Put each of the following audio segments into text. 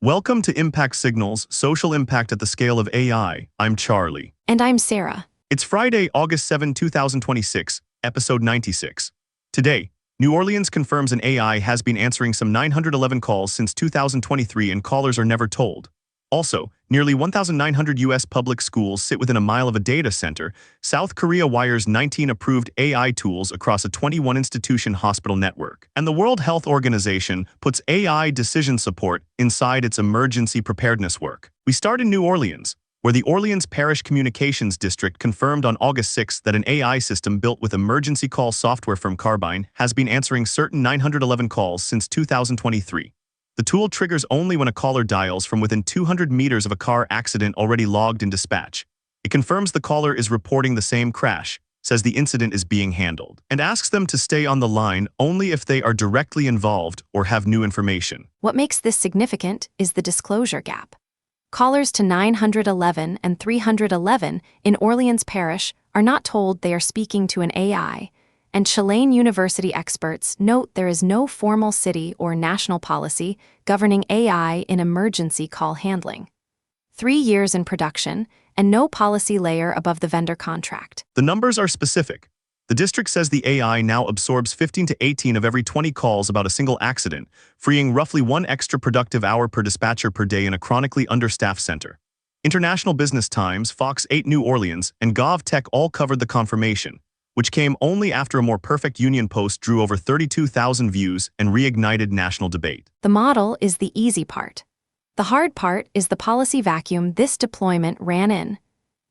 Welcome to Impact Signals, Social Impact at the Scale of AI. I'm Charlie. And I'm Sarah. It's Friday, August 7, 2026, episode 96. Today, New Orleans confirms an AI has been answering some 911 calls since 2023 and callers are never told. Also, nearly 1,900 U.S. public schools sit within a mile of a data center. South Korea wires 19 approved AI tools across a 21-institution hospital network. And the World Health Organization puts AI decision support inside its emergency preparedness work. We start in New Orleans, where the Orleans Parish Communications District confirmed on August 6 that an AI system built with emergency call software from Carbyne has been answering certain 911 calls since 2023. The tool triggers only when a caller dials from within 200 meters of a car accident already logged in dispatch. It confirms the caller is reporting the same crash, says the incident is being handled, and asks them to stay on the line only if they are directly involved or have new information. What makes this significant is the disclosure gap. Callers to 911 and 311 in Orleans Parish are not told they are speaking to an AI, and Chilean University experts note there is no formal city or national policy governing AI in emergency call handling. 3 years in production, and no policy layer above the vendor contract. The numbers are specific. The district says the AI now absorbs 15 to 18 of every 20 calls about a single accident, freeing roughly 1 extra productive hour per dispatcher per day in a chronically understaffed center. International Business Times, Fox 8 New Orleans, and GovTech all covered the confirmation, which came only after a more perfect Union post drew over 32,000 views and reignited national debate. The model is the easy part. The hard part is the policy vacuum this deployment ran in.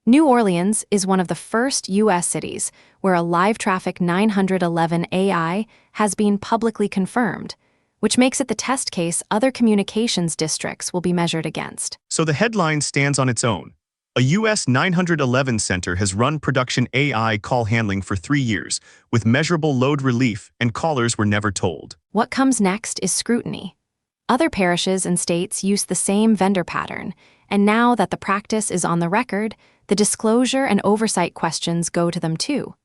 New Orleans is one of the first U.S. cities where a live traffic 911 AI has been publicly confirmed, which makes it the test case other communications districts will be measured against. So the headline stands on its own. A U.S. 911 center has run production AI call handling for 3 years, with measurable load relief, and callers were never told. What comes next is scrutiny. Other parishes and states use the same vendor pattern, and now that the practice is on the record, the disclosure and oversight questions go to them too.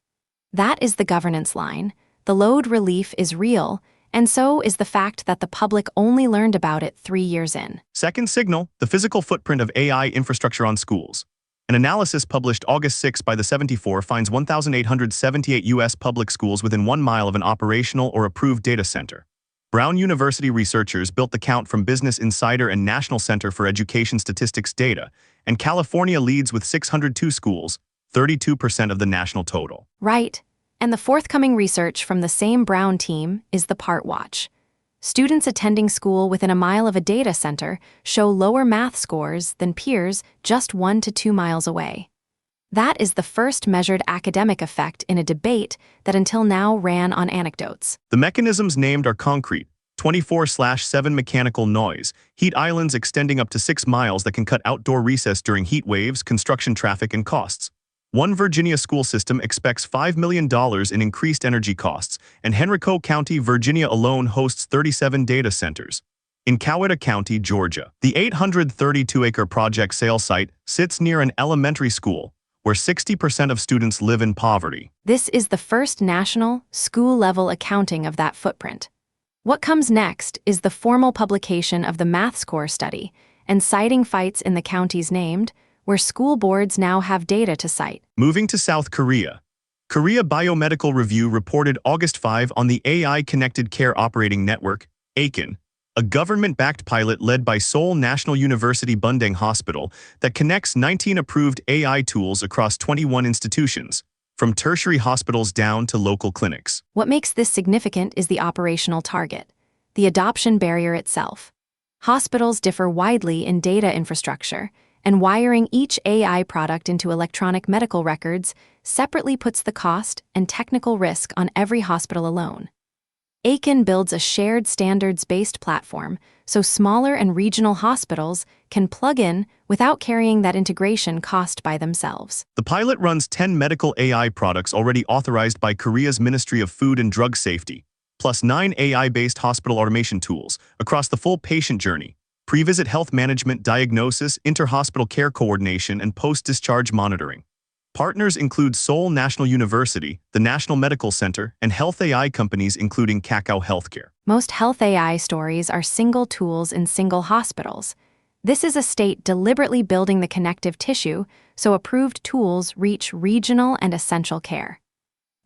That is the governance line. The load relief is real, and so is the fact that the public only learned about it 3 years in. Second signal, the physical footprint of AI infrastructure on schools. An analysis published August 6 by the 74 finds 1,878 U.S. public schools within 1 mile of an operational or approved data center. Brown University researchers built the count from Business Insider and National Center for Education Statistics data, and California leads with 602 schools, 32% of the national total. Right. And the forthcoming research from the same Brown team is the part watch. Students attending school within a mile of a data center show lower math scores than peers just 1 to 2 miles away. That is the first measured academic effect in a debate that until now ran on anecdotes. The mechanisms named are concrete, 24/7 mechanical noise, heat islands extending up to 6 miles that can cut outdoor recess during heat waves, construction traffic, and costs. One Virginia school system expects $5 million in increased energy costs, and Henrico County, Virginia alone hosts 37 data centers. In Coweta County, Georgia, the 832-acre project sale site sits near an elementary school, where 60% of students live in poverty. This is the first national, school-level accounting of that footprint. What comes next is the formal publication of the math score study and citing fights in the counties named, where school boards now have data to cite. Moving to South Korea. Korea Biomedical Review reported August 5 on the AI Connected Care Operating Network, ACON, a government-backed pilot led by Seoul National University Bundang Hospital that connects 19 approved AI tools across 21 institutions, from tertiary hospitals down to local clinics. What makes this significant is the operational target, the adoption barrier itself. Hospitals differ widely in data infrastructure, and wiring each AI product into electronic medical records separately puts the cost and technical risk on every hospital alone. ACON builds a shared standards-based platform so smaller and regional hospitals can plug in without carrying that integration cost by themselves. The pilot runs 10 medical AI products already authorized by Korea's Ministry of Food and Drug Safety, plus 9 AI-based hospital automation tools across the full patient journey: pre-visit health management, diagnosis, inter-hospital care coordination, and post-discharge monitoring. Partners include Seoul National University, the National Medical Center, and health AI companies including Kakao Healthcare. Most health AI stories are single tools in single hospitals. This is a state deliberately building the connective tissue so approved tools reach regional and essential care.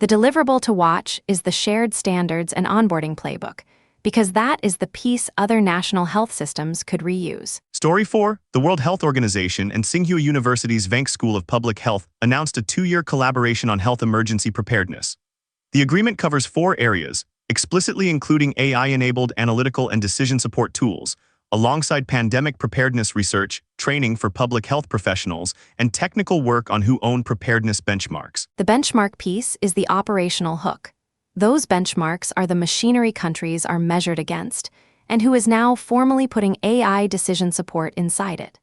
The deliverable to watch is the shared standards and onboarding playbook, because that is the piece other national health systems could reuse. Story 4. The World Health Organization and Tsinghua University's Vank School of Public Health announced a 2-year collaboration on health emergency preparedness. The agreement covers 4 areas, explicitly including AI-enabled analytical and decision support tools, alongside pandemic preparedness research, training for public health professionals, and technical work on who own preparedness benchmarks. The benchmark piece is the operational hook. Those benchmarks are the machinery countries are measured against, and who is now formally putting AI decision support inside it.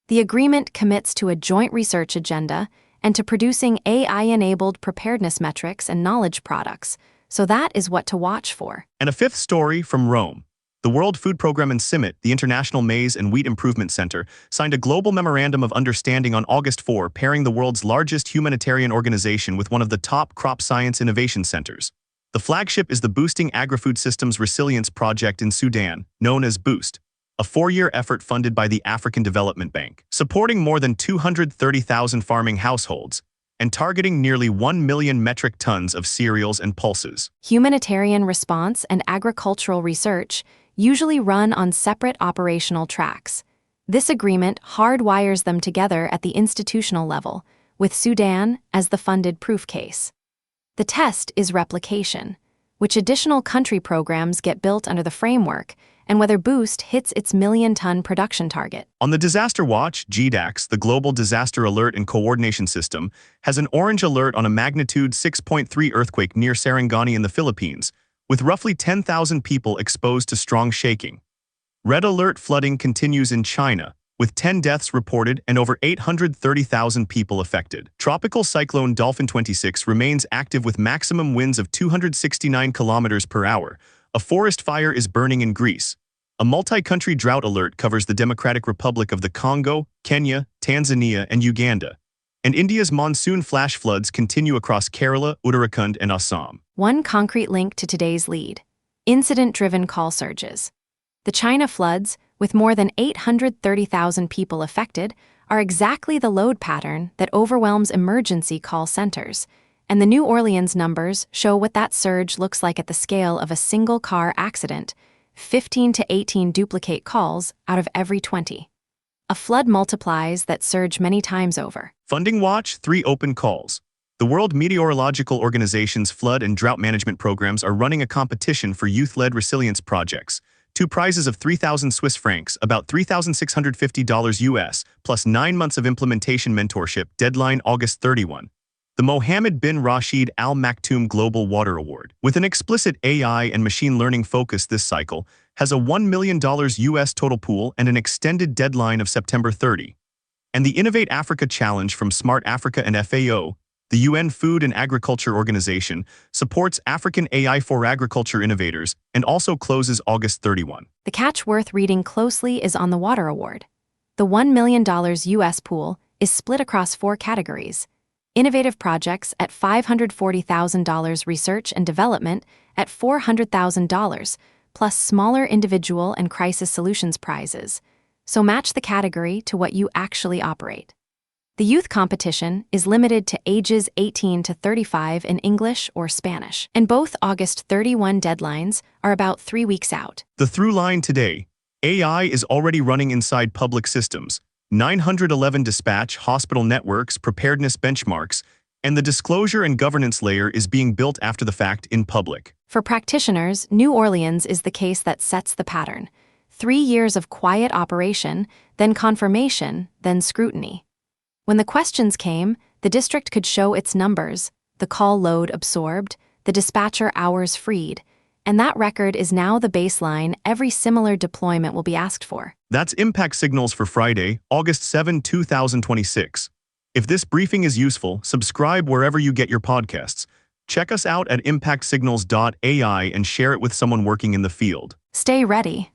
The agreement commits to a joint research agenda and to producing AI-enabled preparedness metrics and knowledge products, so that is what to watch for. And a 5th story from Rome. The World Food Programme and CIMMYT, the International Maize and Wheat Improvement Center, signed a global memorandum of understanding on August 4, pairing the world's largest humanitarian organization with one of the top crop science innovation centers. The flagship is the Boosting Agri-Food Systems Resilience Project in Sudan, known as BOOST, a 4-year effort funded by the African Development Bank, supporting more than 230,000 farming households and targeting nearly 1 million metric tons of cereals and pulses. Humanitarian response and agricultural research usually run on separate operational tracks. This agreement hardwires them together at the institutional level, with Sudan as the funded proof case. The test is replication, which additional country programs get built under the framework, and whether Boost hits its million-ton production target. On the Disaster Watch, GDAX, the Global Disaster Alert and Coordination System, has an orange alert on a magnitude 6.3 earthquake near Sarangani in the Philippines, with roughly 10,000 people exposed to strong shaking. Red alert flooding continues in China, with 10 deaths reported and over 830,000 people affected. Tropical cyclone Dolphin 26 remains active with maximum winds of 269 kilometers per hour. A forest fire is burning in Greece. A multi-country drought alert covers the Democratic Republic of the Congo, Kenya, Tanzania, and Uganda. And India's monsoon flash floods continue across Kerala, Uttarakhand, and Assam. One concrete link to today's lead: incident-driven call surges. The China floods, with more than 830,000 people affected, are exactly the load pattern that overwhelms emergency call centers, and the New Orleans numbers show what that surge looks like at the scale of a single car accident: 15 to 18 duplicate calls out of every 20. A flood multiplies that surge many times over. Funding Watch, 3 open calls. The World Meteorological Organization's flood and drought management programs are running a competition for youth-led resilience projects. 2 prizes of 3,000 Swiss francs, about $3,650 US, plus 9 months of implementation mentorship, deadline August 31. The Mohammed bin Rashid Al Maktoum Global Water Award, with an explicit AI and machine learning focus this cycle, has a $1 million US total pool and an extended deadline of September 30. And the Innovate Africa Challenge from Smart Africa and FAO, the UN Food and Agriculture Organization, supports African AI for agriculture innovators and also closes August 31. The catch worth reading closely is on the Water Award. The $1 million US pool is split across 4 categories: innovative projects at $540,000, research and development at $400,000, plus smaller individual and crisis solutions prizes. So match the category to what you actually operate. The youth competition is limited to ages 18 to 35 in English or Spanish, and both August 31 deadlines are about 3 weeks out. The through line today: AI is already running inside public systems, 911 dispatch, hospital networks, preparedness benchmarks, and the disclosure and governance layer is being built after the fact in public. For practitioners, New Orleans is the case that sets the pattern. 3 years of quiet operation, then confirmation, then scrutiny. When the questions came, the district could show its numbers, the call load absorbed, the dispatcher hours freed, and that record is now the baseline every similar deployment will be asked for. That's Impact Signals for Friday, August 7, 2026. If this briefing is useful, subscribe wherever you get your podcasts. Check us out at impactsignals.ai and share it with someone working in the field. Stay ready.